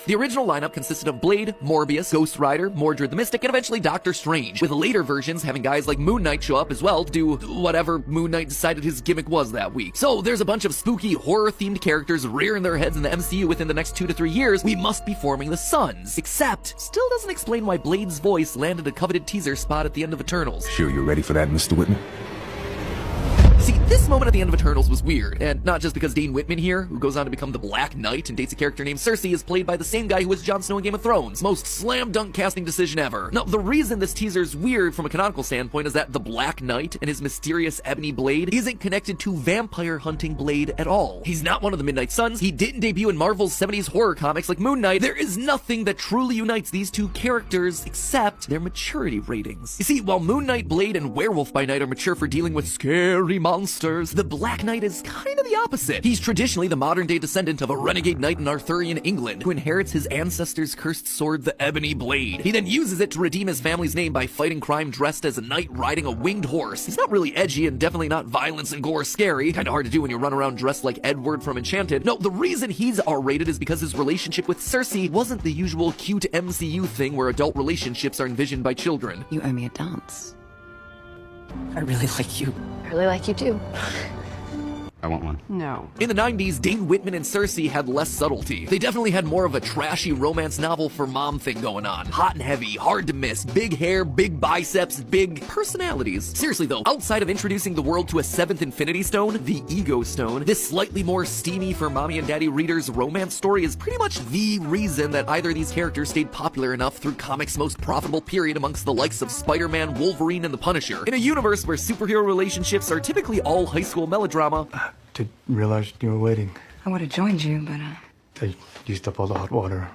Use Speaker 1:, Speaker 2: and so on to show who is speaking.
Speaker 1: The original lineup consisted of Blade, Morbius, Ghost Rider, Mordred the Mystic, and eventually Doctor Strange, with later versions having guys like Moon Knight show up as well to do whatever Moon Knight decided his gimmick was that week. So there's a bunch of spooky horror-themed characters rearing their heads in the MCU within the next 2 to 3 years. We must be forming the Sons. Except, still doesn't explain why Blade's voice landed a coveted teaser spot at the end of Eternals.
Speaker 2: Sure you're ready for that, Mr. Whitman?
Speaker 1: See, this moment at the end of Eternals was weird, and not just because Dane Whitman here, who goes on to become the Black Knight and dates a character named Cersei, is played by the same guy who was Jon Snow in Game of Thrones. Most slam dunk casting decision ever. No, the reason this teaser's weird from a canonical standpoint is that the Black Knight and his mysterious ebony blade isn't connected to vampire hunting Blade at all. He's not one of the Midnight Suns, he didn't debut in Marvel's 70s horror comics like Moon Knight. There is nothing that truly unites these two characters except their maturity ratings. You see, while Moon Knight, Blade, and Werewolf by Night are mature for dealing with scary monsters, the Black Knight is kind of the opposite. He's traditionally the modern-day descendant of a renegade knight in Arthurian England who inherits his ancestors' cursed sword, the Ebony Blade. He then uses it to redeem his family's name by fighting crime dressed as a knight riding a winged horse. He's not really edgy and definitely not violence and gore scary. Kinda hard to do when you run around dressed like Edward from Enchanted. No, the reason he's R-rated is because his relationship with Cersei wasn't the usual cute MCU thing where adult relationships are envisioned by children.
Speaker 3: You owe me a dance. I really like you.
Speaker 4: I really like you too.
Speaker 5: I want one.
Speaker 3: No.
Speaker 1: In the 90s, Dane Whitman and Cersei had less subtlety. They definitely had more of a trashy romance novel for mom thing going on. Hot and heavy, hard to miss, big hair, big biceps, big personalities. Seriously though, outside of introducing the world to a 7th Infinity Stone, the Ego Stone, this slightly more steamy for mommy and daddy readers romance story is pretty much the reason that either of these characters stayed popular enough through comics' most profitable period amongst the likes of Spider-Man, Wolverine, and the Punisher. In a universe where superhero relationships are typically all high school melodrama,
Speaker 6: Didn't realize you were waiting.
Speaker 3: I would have joined you, but
Speaker 6: They used up all the hot water.